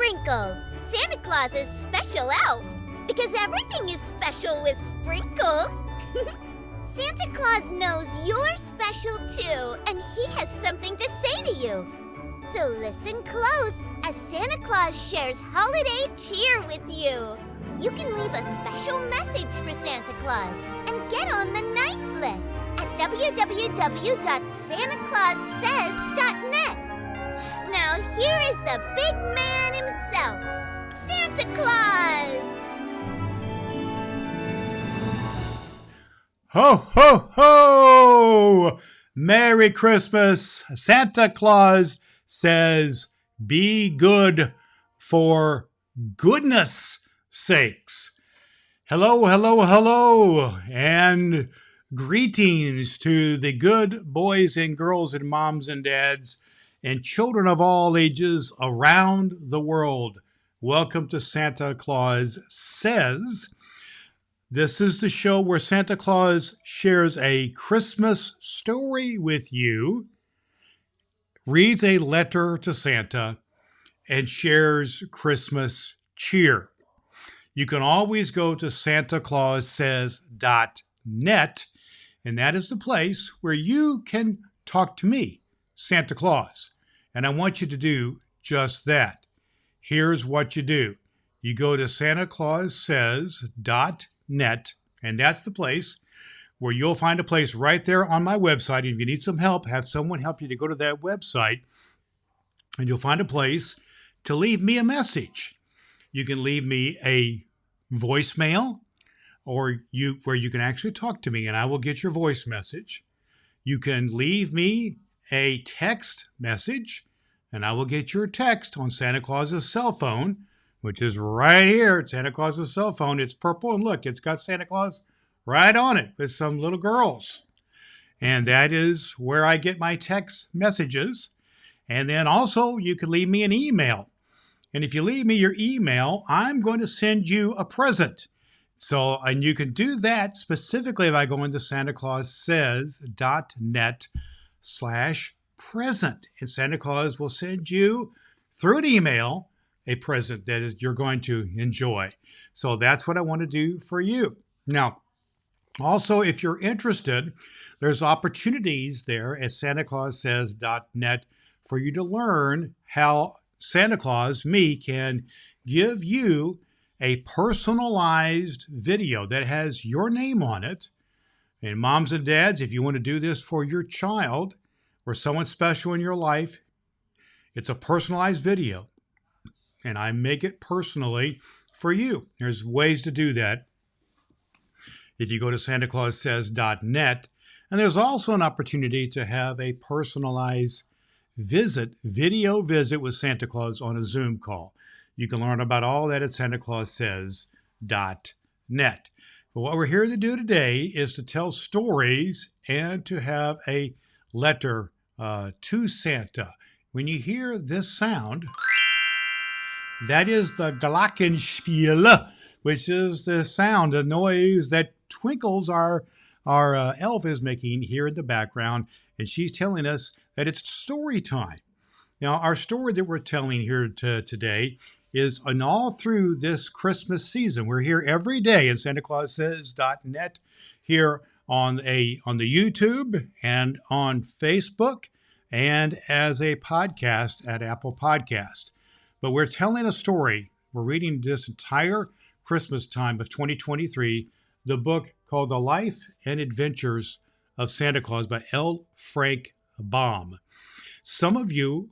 Sprinkles, Santa Claus's special elf. Because everything is special with sprinkles. Santa Claus knows you're special too, and he has something to say to you. So listen close as Santa Claus shares holiday cheer with you. You can leave a special message for Santa Claus and get on the nice list at www.santaclaussays.net. Now here is the big man himself, Santa Claus! Ho, ho, ho! Merry Christmas! Santa Claus says, be good for goodness sakes. Hello, hello, hello, and greetings to the good boys and girls and moms and dads and children of all ages around the world. Welcome to Santa Claus Says. This is the show where Santa Claus shares a Christmas story with you, reads a letter to Santa, and shares Christmas cheer. You can always go to santaclaussays.net, and that is the place where you can talk to me, Santa Claus. And I want you to do just that. Here's what you do. You go to santaclaussays.net, and that's the place where you'll find a place right there on my website. If you need some help, have someone help you to go to that website, and you'll find a place to leave me a message. You can leave me a voicemail, or where you can actually talk to me, and I will get your voice message. You can leave me a text message, and I will get your text on Santa Claus's cell phone, which is right here at Santa Claus's cell phone. It's purple, and look, it's got Santa Claus right on it with some little girls. And that is where I get my text messages. And then also you can leave me an email. And if you leave me your email, I'm going to send you a present. So, and you can do that specifically by going to santaclaussays.net/present. And Santa Claus will send you through an email a present that you're going to enjoy. So that's what I want to do for you. Now, also, if you're interested, there's opportunities there at santaclaussays.net for you to learn how Santa Claus, me, can give you a personalized video that has your name on it. And moms and dads, if you want to do this for your child or someone special in your life, it's a personalized video. And I make it personally for you. There's ways to do that if you go to santaclaussays.net. And there's also an opportunity to have a personalized video visit with Santa Claus on a Zoom call. You can learn about all that at santaclaussays.net. But what we're here to do today is to tell stories and to have a letter to Santa. When you hear this sound, that is the Glockenspiel, which is the sound, the noise that Twinkles, our elf, is making here in the background. And she's telling us that it's story time. Now, our story that we're telling here today is on all through this Christmas season. We're here every day in santaclaussays.net, here on the YouTube and on Facebook, and as a podcast at Apple Podcast. But we're telling a story. We're reading this entire Christmas time of 2023, the book called The Life and Adventures of Santa Claus by L. Frank Baum. Some of you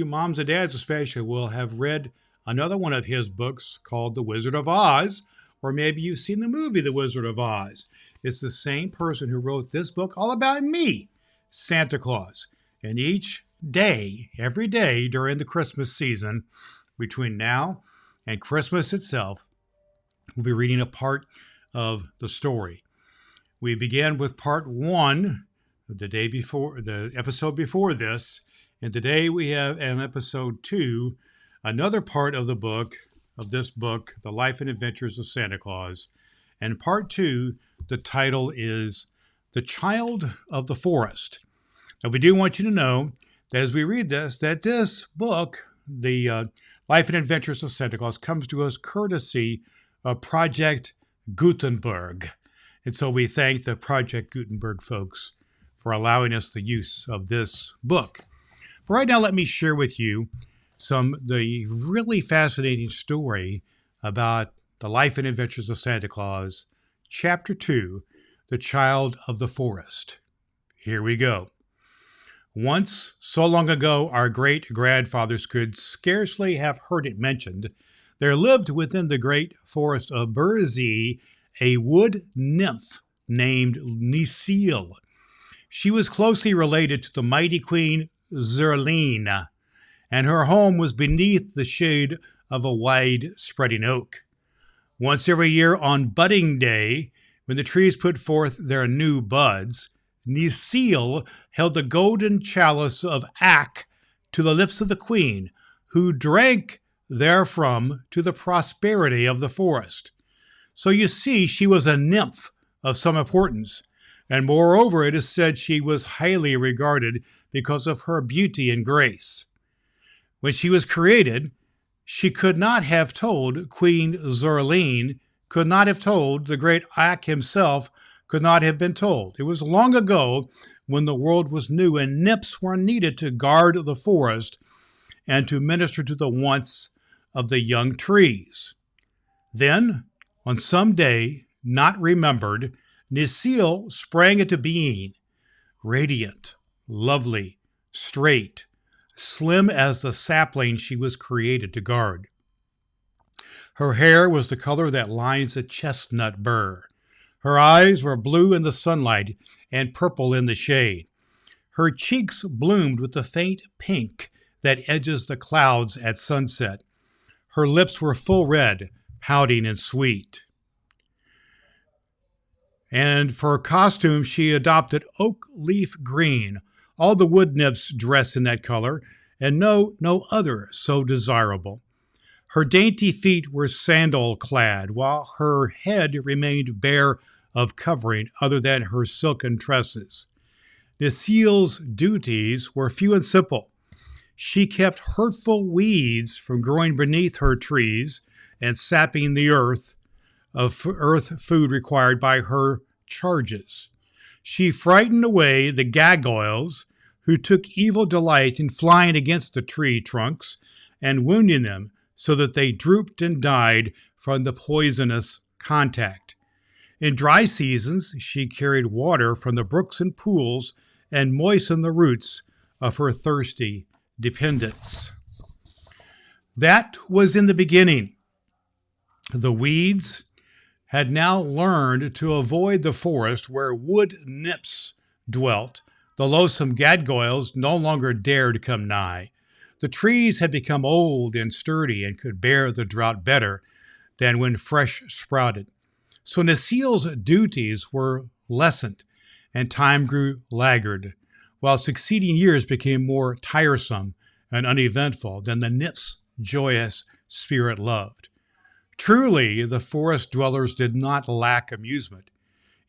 moms and dads especially, will have read another one of his books called The Wizard of Oz, or maybe you've seen the movie The Wizard of Oz. It's the same person who wrote this book all about me, Santa Claus. And each day, every day during the Christmas season, between now and Christmas itself, we'll be reading a part of the story. We began with part 1 the episode before this, and today we have an episode 2, another part of this book, The Life and Adventures of Santa Claus. And part 2, the title is The Child of the Forest. Now, we do want you to know that as we read this, that this book, the Life and Adventures of Santa Claus comes to us courtesy of Project Gutenberg. And so we thank the Project Gutenberg folks for allowing us the use of this book. But right now, let me share with you the really fascinating story about the Life and Adventures of Santa Claus, Chapter 2, The Child of the Forest. Here we go. Once, so long ago, our great-grandfathers could scarcely have heard it mentioned, there lived within the great forest of Burzee a wood nymph named Necile. She was closely related to the mighty queen Zerline, and her home was beneath the shade of a wide-spreading oak. Once every year on budding day, when the trees put forth their new buds, Necile held the golden chalice of Ak to the lips of the queen, who drank therefrom to the prosperity of the forest. So you see, she was a nymph of some importance, and moreover, it is said she was highly regarded because of her beauty and grace. When she was created, she could not have told Queen Zerline, could not have told the great Ak himself, could not have been told. It was long ago when the world was new and nymphs were needed to guard the forest and to minister to the wants of the young trees. Then, on some day not remembered, Necile sprang into being, radiant, lovely, straight, slim as the sapling she was created to guard. Her hair was the color that lines a chestnut burr. Her eyes were blue in the sunlight and purple in the shade. Her cheeks bloomed with the faint pink that edges the clouds at sunset. Her lips were full red, pouting and sweet. And for her costume, she adopted oak leaf green. All the wood nymphs dress in that color, and no other so desirable. Her dainty feet were sandal-clad, while her head remained bare of covering other than her silken tresses. Necile's duties were few and simple. She kept hurtful weeds from growing beneath her trees and sapping the earth food required by her charges. She frightened away the gargoyles who took evil delight in flying against the tree trunks and wounding them so that they drooped and died from the poisonous contact. In dry seasons, she carried water from the brooks and pools and moistened the roots of her thirsty dependents. That was in the beginning. The weeds had now learned to avoid the forest where wood nymphs dwelt. The loathsome gargoyles no longer dared come nigh. The trees had become old and sturdy and could bear the drought better than when fresh sprouted. So Necile's duties were lessened, and time grew laggard, while succeeding years became more tiresome and uneventful than the nymph's joyous spirit loved. Truly, the forest dwellers did not lack amusement.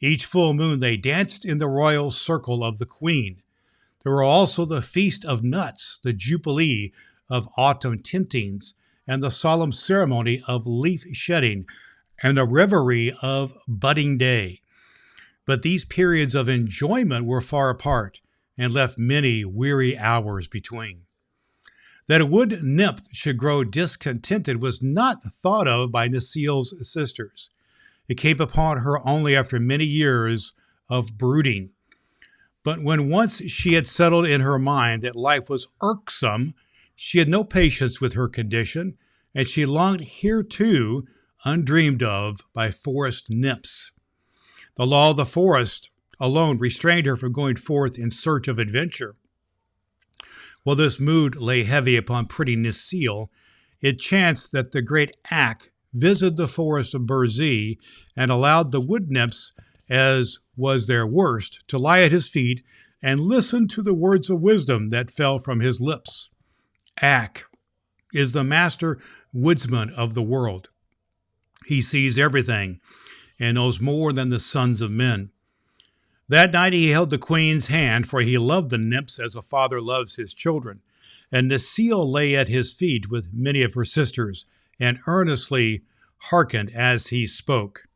Each full moon they danced in the royal circle of the queen. There were also the Feast of Nuts, the Jubilee of autumn tintings, and the solemn ceremony of leaf shedding, and the reverie of budding day. But these periods of enjoyment were far apart and left many weary hours between. That a wood nymph should grow discontented was not thought of by Necile's sisters. It came upon her only after many years of brooding. But when once she had settled in her mind that life was irksome, she had no patience with her condition, and she longed hereto undreamed of by forest nymphs. The law of the forest alone restrained her from going forth in search of adventure. While this mood lay heavy upon pretty Necile, it chanced that the great Ak visited the forest of Burzee and allowed the wood nymphs, as was their worst, to lie at his feet and listen to the words of wisdom that fell from his lips. Ak is the master woodsman of the world. He sees everything and knows more than the sons of men. That night he held the queen's hand, for he loved the nymphs as a father loves his children. and Necile lay at his feet with many of her sisters, and earnestly hearkened as he spoke.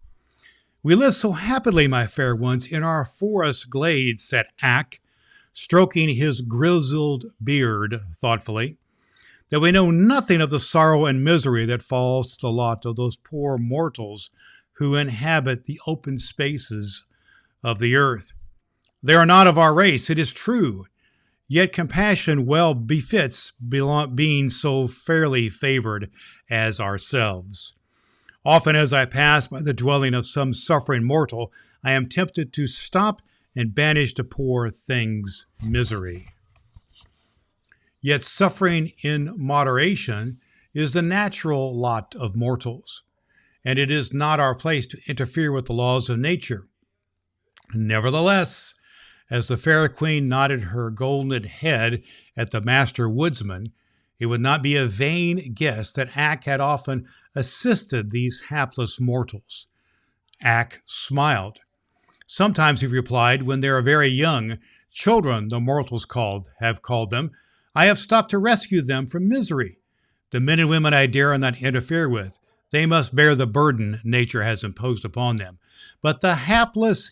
"We live so happily, my fair ones, in our forest glades," said Ak, stroking his grizzled beard thoughtfully, "that we know nothing of the sorrow and misery that falls to the lot of those poor mortals who inhabit the open spaces of the earth. They are not of our race, it is true, yet compassion well befits being so fairly favored as ourselves. Often as I pass by the dwelling of some suffering mortal, I am tempted to stop and banish the poor thing's misery. Yet suffering in moderation is the natural lot of mortals, and it is not our place to interfere with the laws of nature. Nevertheless, as the fair queen nodded her golden head at the master woodsman, it would not be a vain guess that Ak had often assisted these hapless mortals. Ak smiled. "Sometimes," he replied, "when they are very young, children, the mortals have called them, I have stopped to rescue them from misery. The men and women I dare not interfere with. They must bear the burden nature has imposed upon them. But the helpless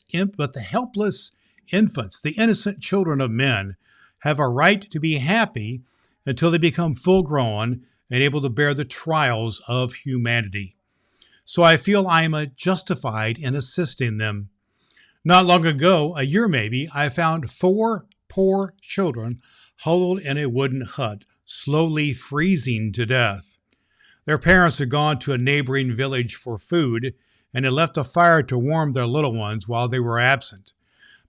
infants, the innocent children of men, have a right to be happy until they become full grown and able to bear the trials of humanity. So I feel I am justified in assisting them. Not long ago, a year maybe, I found 4 poor children huddled in a wooden hut, slowly freezing to death. Their parents had gone to a neighboring village for food and had left a fire to warm their little ones while they were absent.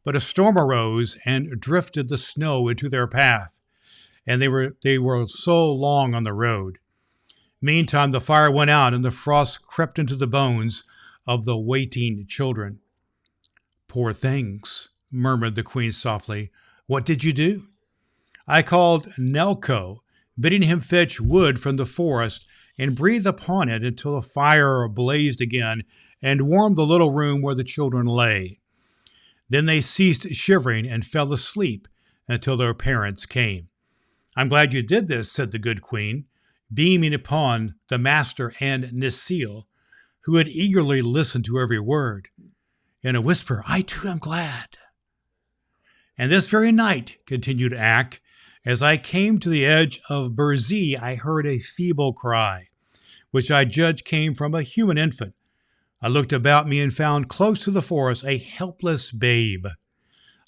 But a storm arose and drifted the snow into their path, and they were so long on the road. Meantime, the fire went out, and the frost crept into the bones of the waiting children." "Poor things," murmured the queen softly. "What did you do?" "I called Nelko, bidding him fetch wood from the forest and breathe upon it until the fire blazed again and warmed the little room where the children lay. Then they ceased shivering and fell asleep until their parents came." "I'm glad you did this," said the good queen, beaming upon the master and Necile, who had eagerly listened to every word. In a whisper, "I too am glad." "And this very night," continued Ak, "as I came to the edge of Burzee, I heard a feeble cry, which I judged came from a human infant. I looked about me and found close to the forest a helpless babe,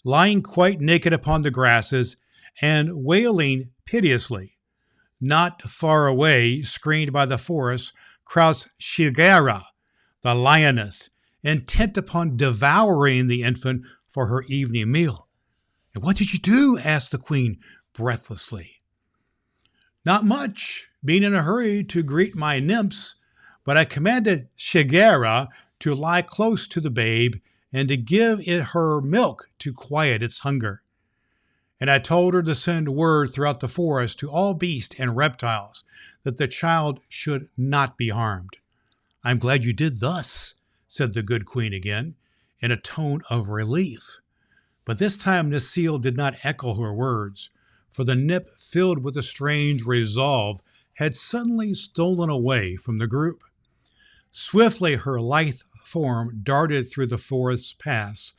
lying quite naked upon the grasses and wailing piteously. Not far away, screened by the forest, crouched Shigera, the lioness, intent upon devouring the infant for her evening meal." "And what did you do?" asked the queen breathlessly. "Not much, being in a hurry to greet my nymphs, but I commanded Shigera to lie close to the babe and to give it her milk to quiet its hunger. And I told her to send word throughout the forest to all beasts and reptiles that the child should not be harmed." "I'm glad you did thus," said the good queen again, in a tone of relief. But this time Necile did not echo her words, for the nymph, filled with a strange resolve, had suddenly stolen away from the group. Swiftly her lithe form darted through the forest's paths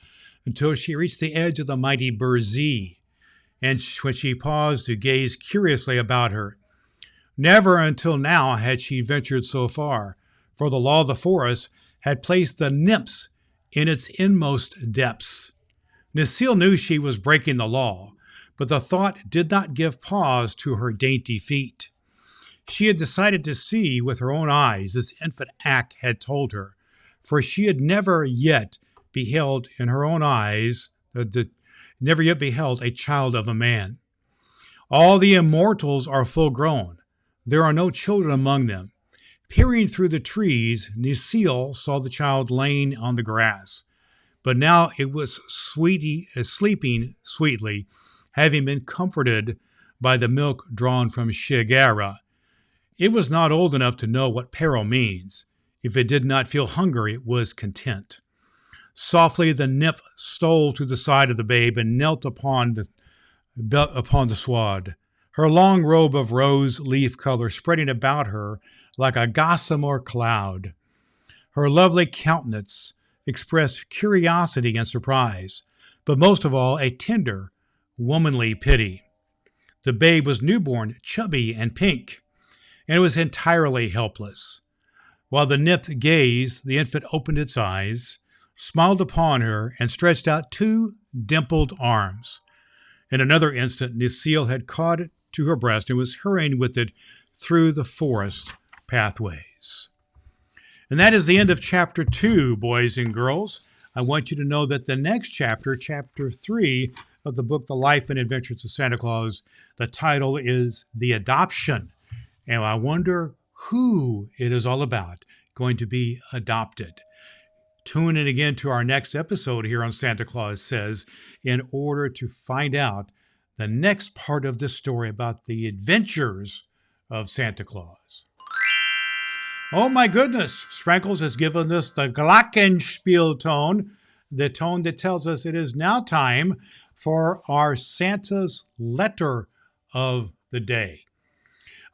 until she reached the edge of the mighty Burzee, and when she paused to gaze curiously about her. Never until now had she ventured so far, for the law of the forest had placed the nymphs in its inmost depths. Necile knew she was breaking the law, but the thought did not give pause to her dainty feet. She had decided to see with her own eyes as infant Ak had told her, for she had never yet beheld in her own eyes never yet beheld a child of a man. All the immortals are full grown. There are no children among them. Peering through the trees, Necile saw the child laying on the grass. But now it was sleeping sweetly, having been comforted by the milk drawn from Shigera. It was not old enough to know what peril means. If it did not feel hunger, it was content. Softly the nymph stole to the side of the babe and knelt upon the sward. her long robe of rose leaf color spreading about her like a gossamer cloud. Her lovely countenance expressed curiosity and surprise, but most of all, a tender, womanly pity. The babe was newborn, chubby, and pink, and it was entirely helpless. While the nymph gazed, the infant opened its eyes, smiled upon her, and stretched out two dimpled arms. In another instant, Lucille had caught it to her breast and was hurrying with it through the forest pathways. And that is the end of chapter 2, boys and girls. I want you to know that the next chapter, chapter 3 of the book, The Life and Adventures of Santa Claus, the title is The Adoption. And I wonder who it is all about, going to be adopted. Tune in again to our next episode here on Santa Claus Says in order to find out the next part of this story about the adventures of Santa Claus. Oh my goodness, Sprinkles has given us the glockenspiel tone, the tone that tells us it is now time for our Santa's letter of the day.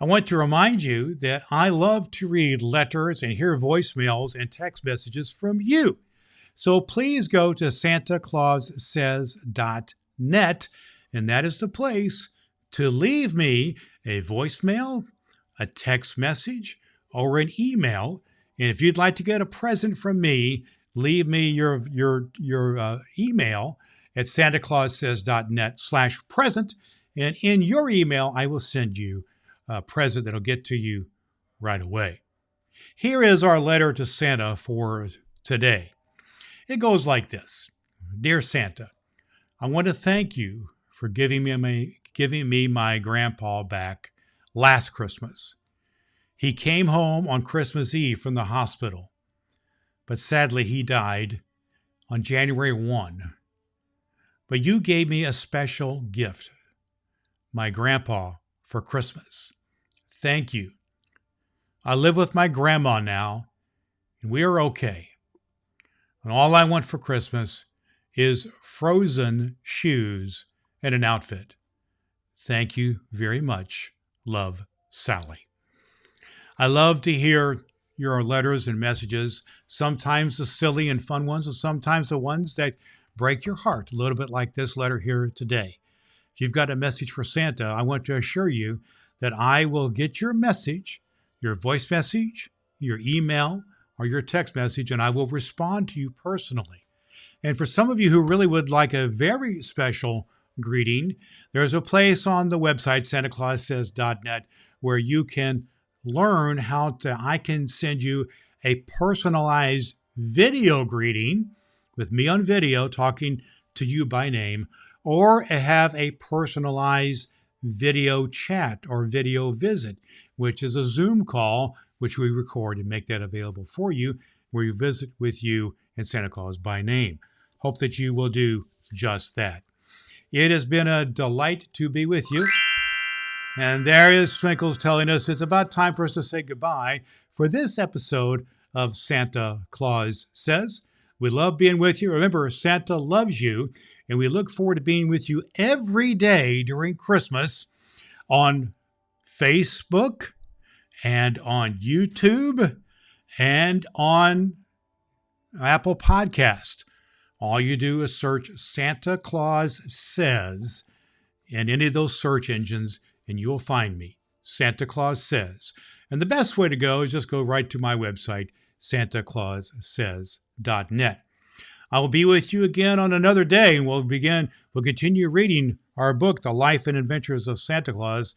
I want to remind you that I love to read letters and hear voicemails and text messages from you. So please go to SantaClausSays.net, and that is the place to leave me a voicemail, a text message, or an email. And if you'd like to get a present from me, leave me your email at SantaClausSays.net/present. And in your email, I will send you a present that'll get to you right away. Here is our letter to Santa for today. It goes like this. Dear Santa, I want to thank you for giving me my grandpa back last Christmas. He came home on Christmas Eve from the hospital, but sadly he died on January 1. But you gave me a special gift, my grandpa, for Christmas. Thank you. I live with my grandma now, and we are okay. And all I want for Christmas is frozen shoes and an outfit. Thank you very much. Love, Sally. I love to hear your letters and messages, sometimes the silly and fun ones, and sometimes the ones that break your heart, a little bit like this letter here today. If you've got a message for Santa, I want to assure you that I will get your message, your voice message, your email, or your text message, and I will respond to you personally. And for some of you who really would like a very special greeting, there's a place on the website, SantaClausSays.net, where you can learn I can send you a personalized video greeting with me on video talking to you by name, or have a personalized video chat or video visit, which is a Zoom call, which we record and make that available for you, where we visit with you and Santa Claus by name. Hope that you will do just that. It has been a delight to be with you. And there is Twinkles telling us it's about time for us to say goodbye for this episode of Santa Claus Says. We love being with you. Remember, Santa loves you, and we look forward to being with you every day during Christmas on Facebook and on YouTube and on Apple Podcast. All you do is search Santa Claus Says in any of those search engines, and you'll find me, Santa Claus Says. And the best way to go is just go right to my website, SantaClausSays.net. I will be with you again on another day, and we'll continue reading our book, The Life and Adventures of Santa Claus,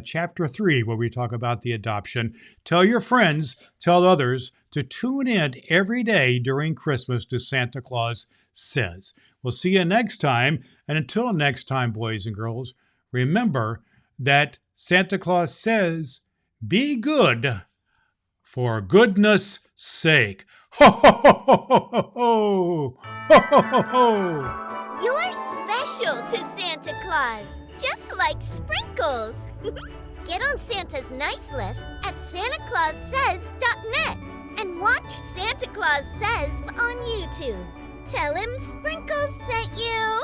Chapter 3, where we talk about the adoption. Tell your friends, tell others to tune in every day during Christmas to Santa Claus Says. We'll see you next time, and until next time, boys and girls, remember that Santa Claus says, be good for goodness sake. Ho, ho, ho, ho, ho, ho, ho, ho, ho, ho. You're special to Santa Claus, just like Sprinkles. Get on Santa's nice list at SantaClausSays.net and watch Santa Claus Says on YouTube. Tell him Sprinkles sent you.